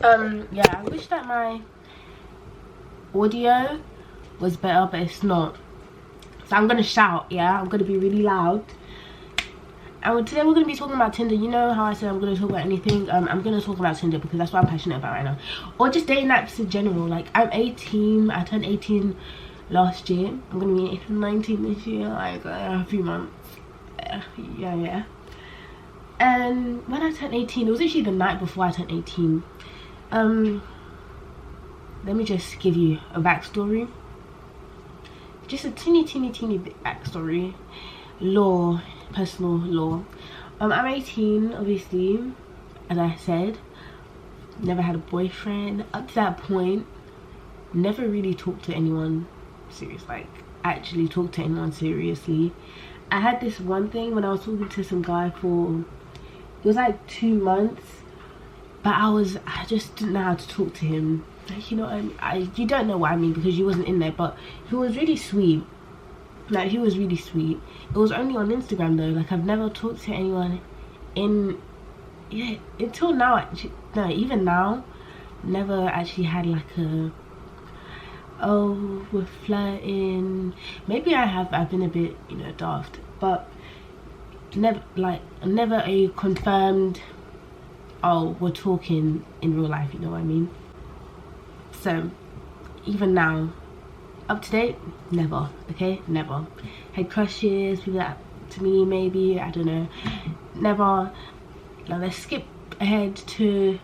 Yeah, I wish that my audio was better, but it's not. So I'm gonna shout, yeah? I'm gonna be really loud. And today we're gonna be talking about Tinder. You know how I said I'm gonna talk about anything? I'm gonna talk about Tinder because that's what I'm passionate about right now. Or just dating apps in general. Like, I'm 18. I turned 18 last year. I'm gonna be 19 this year, like a few months. Yeah. And when I turned 18, it was actually the night before I turned 18. Let me just give you a backstory. Just a teeny bit backstory. Personal law. I'm 18, obviously, as I said. Never had a boyfriend up to that point. Never really talked to anyone serious, like actually talked to anyone seriously. I had this one thing when I was talking to some guy for, it was like 2 months, but I just didn't know how to talk to him. Like, you know, you don't know what I mean because you wasn't in there, but he was really sweet. Like, he was really sweet. It was only on Instagram though. Like, I've never talked to anyone until now. Actually, no, even now, never actually had like a, oh, we're flirting. Maybe I've been a bit, you know, daft, but never a confirmed, oh, we're talking in real life, you know what I mean? So even now, up to date, never. Okay, never. Had crushes, people that to me, maybe, I don't know, never. Now let's skip ahead to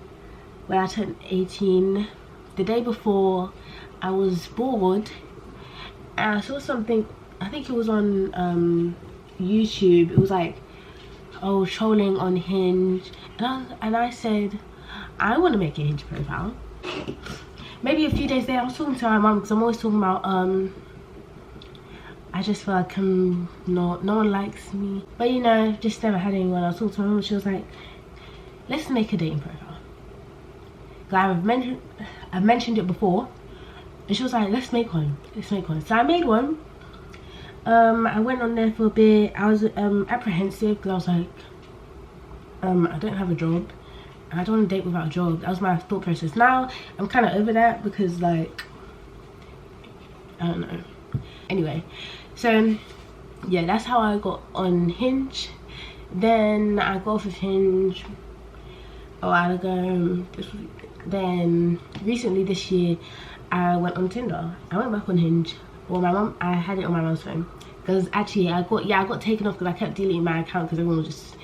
when I turned 18. The day before, I was bored and I saw something, I think it was on YouTube. It was like, oh, trolling on Hinge, and I said, I want to make a Hinge profile. Maybe a few days later, I was talking to my mum because I'm always talking about I just feel like no one likes me, but you know, just never had anyone. I was talking to my mum and she was like, let's make a dating profile. I've mentioned it before, and she was like, let's make one. So I made one. I went on there for a bit. I was apprehensive because I was like, I don't have a job. I don't want to date without a job. That was my thought process. Now I'm kind of over that because, like, I don't know. Anyway, so yeah, that's how I got on Hinge. Then I got off of Hinge a while ago. Then recently this year, I went on Tinder. I went back on Hinge. Well, I had it on my mum's phone because actually I got taken off because I kept deleting my account because everyone was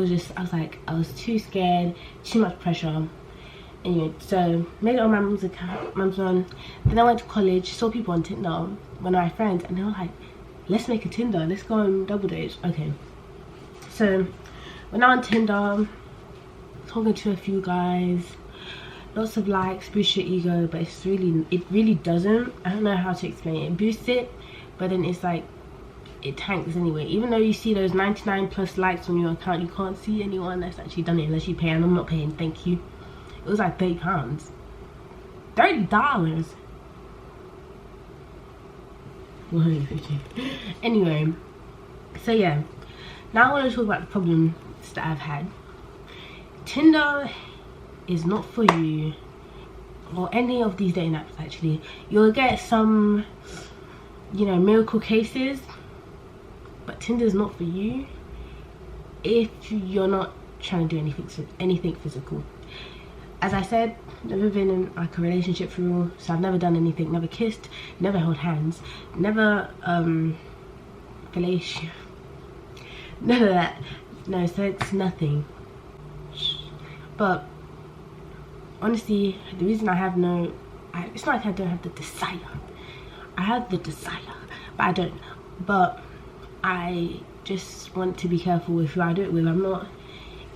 just, I was like, I was too scared, too much pressure. Anyway, so made it on my mum's account, mum's one. Then I went to college, saw people on Tinder, one of my friends, and they were like, let's make a Tinder, let's go on double dates. Okay, so when I'm on Tinder, talking to a few guys, lots of likes, boosts your ego, but it really doesn't. I don't know how to explain it. It boosts it, but then it's like, it tanks anyway. Even though you see those 99+ likes on your account, you can't see anyone that's actually done it unless you pay, and I'm not paying, thank you. It was like £30. $30. 150. Anyway, so yeah, now I want to talk about the problems that I've had. Tinder is not for you, or any of these dating apps actually. You'll get some, you know, miracle cases, but Tinder's not for you if you're not trying to do anything physical. As I said, never been in like a relationship for real, so I've never done anything, never kissed, never held hands, never fellatio, none of that. No sex, nothing. But honestly, the reason I have it's not like I don't have the desire. I have the desire, but I don't. But I just want to be careful with who I do it with. I'm not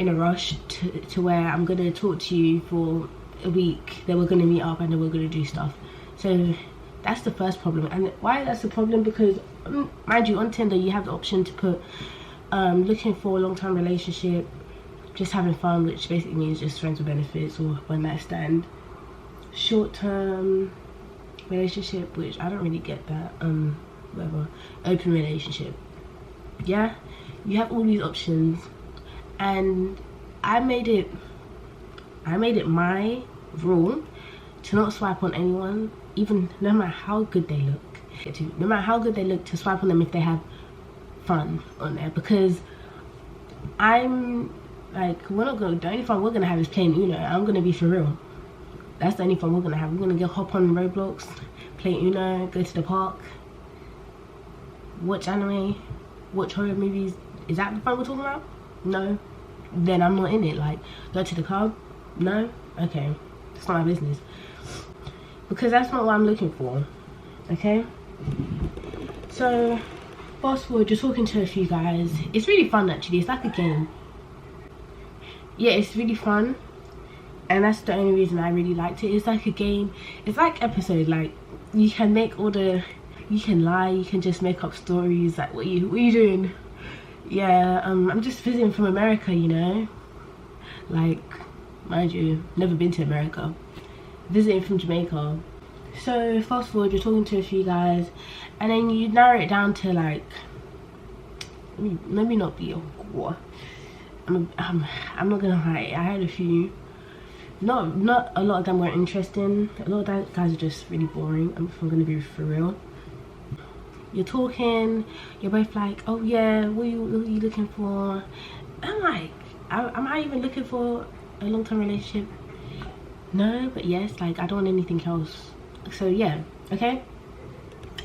in a rush to where I'm gonna talk to you for a week, then we're gonna meet up and then we're gonna do stuff. So that's the first problem. And why that's the problem? Because mind you, on Tinder you have the option to put looking for a long-term relationship, just having fun, which basically means just friends with benefits or one night stand. Short-term relationship, which I don't really get that. Whatever. Open relationship. Yeah, you have all these options, and I made it my rule to not swipe on anyone, even no matter how good they look. No matter how good they look, to swipe on them if they have fun on there, because I'm like, we're not gonna, the only fun we're gonna have is playing Uno. I'm gonna be for real. That's the only fun we're gonna have. We're gonna go hop on Roblox, play Uno, go to the park, watch anime, watch horror movies. Is that the fun we're talking about? No. Then I'm not in it. Like, go to the club? No? Okay. It's not my business. Because that's not what I'm looking for. Okay? So, fast forward, you're talking to a few guys. It's really fun actually. It's like a game. Yeah, it's really fun. And that's the only reason I really liked it. It's like a game. It's like episode. Like, you can make all the, you can lie, you can just make up stories. Like, what are you doing? Yeah, I'm just visiting from America, you know. Like, mind you, never been to America. Visiting from Jamaica. So fast forward, you're talking to a few guys, and then you narrow it down to like, maybe not be a war. I'm not gonna lie, I had a few. Not a lot of them were interesting. A lot of guys are just really boring. I'm gonna be for real. You're talking, you're both like, oh yeah, what are you looking for? I'm like, am I even looking for a long-term relationship? No, but yes, like, I don't want anything else. So yeah, okay.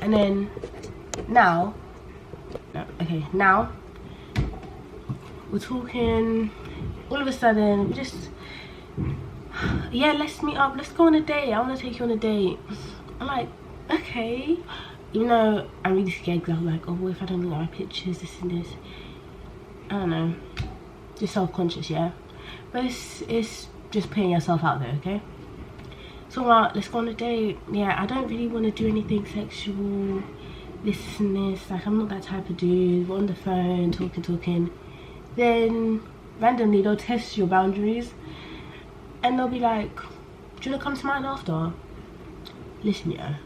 And then now we're talking. All of a sudden, we just, yeah, let's meet up, let's go on a date, I want to take you on a date. I'm like, okay. Even though I'm really scared, because I'm like, oh, what if I don't look at my pictures, this and this. I don't know, just self-conscious, yeah. But it's just putting yourself out there, okay? So let's go on a date. Yeah, I don't really want to do anything sexual, this and this. Like, I'm not that type of dude. We're on the phone, talking. Then randomly they'll test your boundaries, and they'll be like, do you want to come to mine after? Listen, yeah,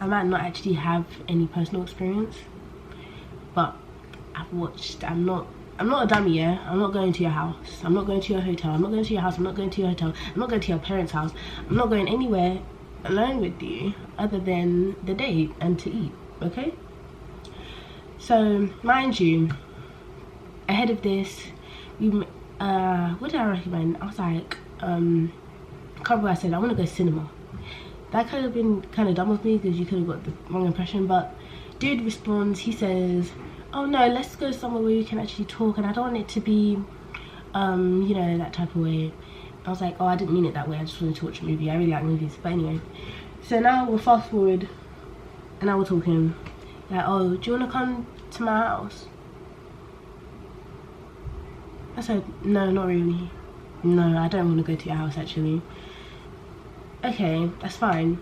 I might not actually have any personal experience, but I've watched. I'm not a dummy, yeah. I'm not going to your house. I'm not going to your hotel. I'm not going to your house. I'm not going to your hotel. I'm not going to your parents' house. I'm not going anywhere alone with you other than the date and to eat, okay? So, mind you, ahead of this, what did I recommend? I was like, I can't remember what I said. I want to go cinema. That could have been kind of dumb of me, because you could have got the wrong impression, but dude responds, he says, oh no, let's go somewhere where we can actually talk, and I don't want it to be, you know, that type of way. I was like, oh, I didn't mean it that way, I just wanted to watch a movie. I really like movies. But anyway, so now we'll fast forward, and now we're talking, like, oh, do you want to come to my house? I said, no, not really. No, I don't want to go to your house actually. Okay, that's fine.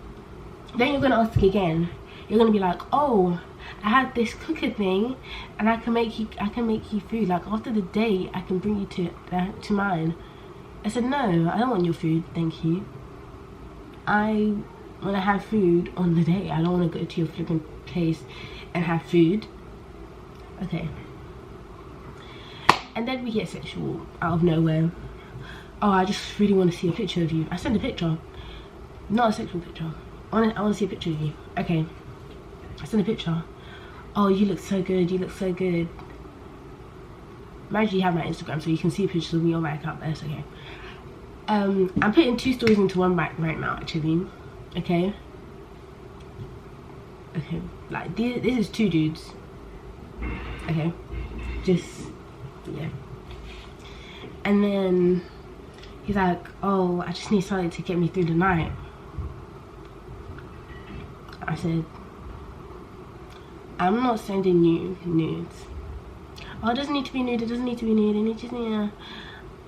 Then you're gonna ask again. You're gonna be like, oh, I had this cooker thing, and I can make you food. Like, after the date, I can bring you to mine. I said, no, I don't want your food, thank you. I want to have food on the day. I don't want to go to your flipping place and have food. Okay. And then we get sexual out of nowhere. Oh, I just really want to see a picture of you. I send a picture. Not a sexual picture. I want to see a picture of you. Okay. I send a picture. Oh, you look so good. You look so good. Imagine you have my Instagram, so you can see pictures of me on my account. That's okay. I'm putting 2 stories into one right now, actually. Okay. Okay. Like, this is 2 dudes. Okay. Just, yeah. And then he's like, oh, I just need something to get me through the night. I said, I'm not sending you nudes. Oh, it doesn't need to be nude, it doesn't need to be nude, and it just need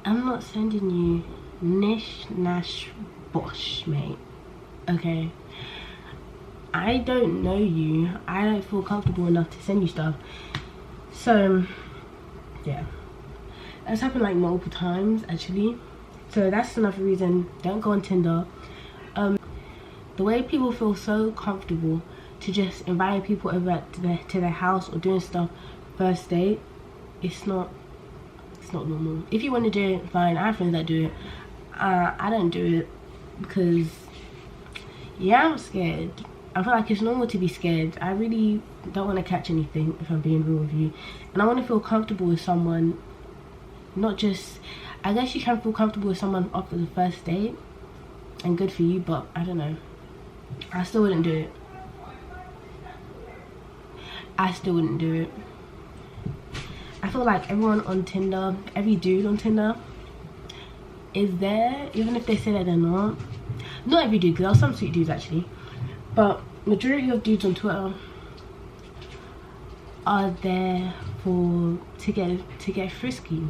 I'm not sending you nish nash bosh, mate. Okay? I don't know you. I don't feel comfortable enough to send you stuff. So, yeah. That's happened like multiple times, actually. So that's another reason, don't go on Tinder. The way people feel so comfortable to just inviting people over to their house or doing stuff first date, it's not normal. If you want to do it, fine. I have friends that do it. I don't do it because, yeah, I'm scared. I feel like it's normal to be scared. I really don't want to catch anything, if I'm being real with you. And I want to feel comfortable with someone, not just, I guess you can feel comfortable with someone after the first date, and good for you, but I don't know. I still wouldn't do it. I still wouldn't do it. I feel like everyone on Tinder, every dude on Tinder is there, even if they say that they're not. Not every dude, because there are some sweet dudes actually, but majority of dudes on Twitter are there to get frisky,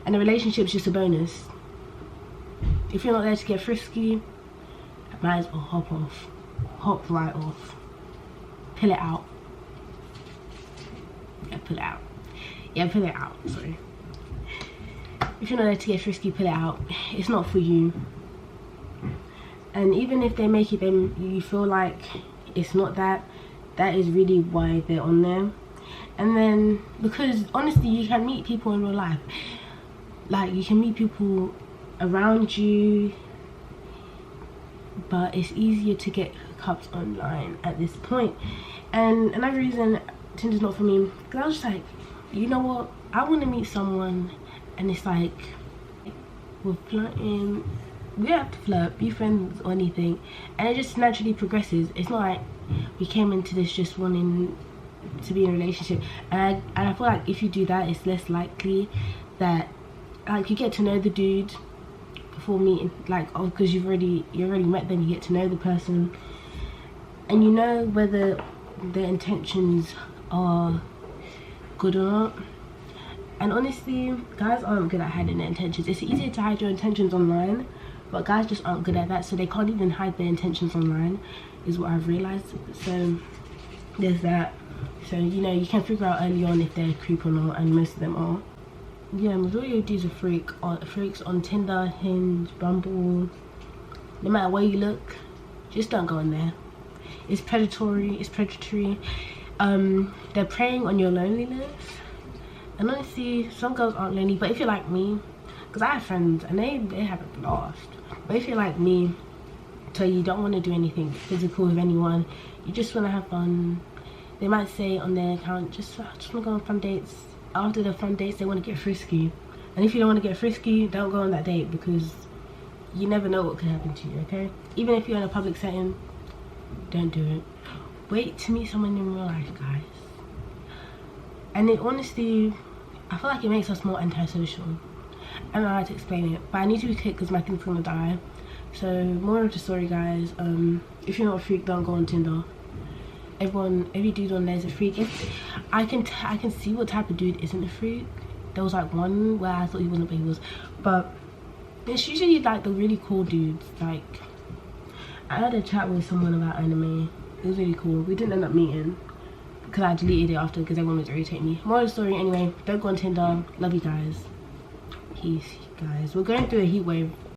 and the relationship's just a bonus. If you're not there to get frisky, I might as well hop right off, pull it out. Pull it out, sorry. If you're not there to get frisky, pull it out. It's not for you. And even if they make it, then you feel like it's not that is really why they're on there. And then, because honestly, you can meet people in real life. Like, you can meet people around you, but it's easier to get hookups online at this point. And another reason Tinder's not for me, because I was just like, you know what, I want to meet someone, and it's like, we're flirting, we don't have to flirt, be friends or anything, and it just naturally progresses. It's not like we came into this just wanting to be in a relationship. And I feel like if you do that, it's less likely that, like, you get to know the dude before meeting, like, oh, because you already met them, you get to know the person, and you know whether their intentions are good or not. And honestly, guys aren't good at hiding their intentions. It's easier to hide your intentions online, but guys just aren't good at that, so they can't even hide their intentions online, is what I've realized. So there's that. So, you know, you can figure out early on if they're a creep or not, and most of them are. Yeah, majority of dudes are freaks on Tinder, Hinge, Bumble. No matter where you look, just don't go on there. It's predatory. They're preying on your loneliness. And honestly, some girls aren't lonely, but if you're like me, because I have friends and they have a blast, but if you're like me, so you don't want to do anything physical with anyone, you just want to have fun, they might say on their account, just want to go on fun dates. After the fun dates, they want to get frisky, and if you don't want to get frisky, don't go on that date, because you never know what could happen to you. Okay, even if you're in a public setting, don't do it. Wait to meet someone in real life, guys. And it honestly, I feel like it makes us more antisocial. I don't know how to explain it, but I need to be quick because my thing's gonna die. So, more of the story, guys. If you're not a freak, don't go on Tinder. Every dude on there is a freak. I can see what type of dude isn't a freak. There was like one where I thought he wasn't, but he was. But it's usually like the really cool dudes. Like, I had a chat with someone about anime. It was really cool. We didn't end up meeting because I deleted it after because everyone was irritating me. More of the story, anyway. Don't go on Tinder. Love you guys. Peace, guys. We're going through a heat wave.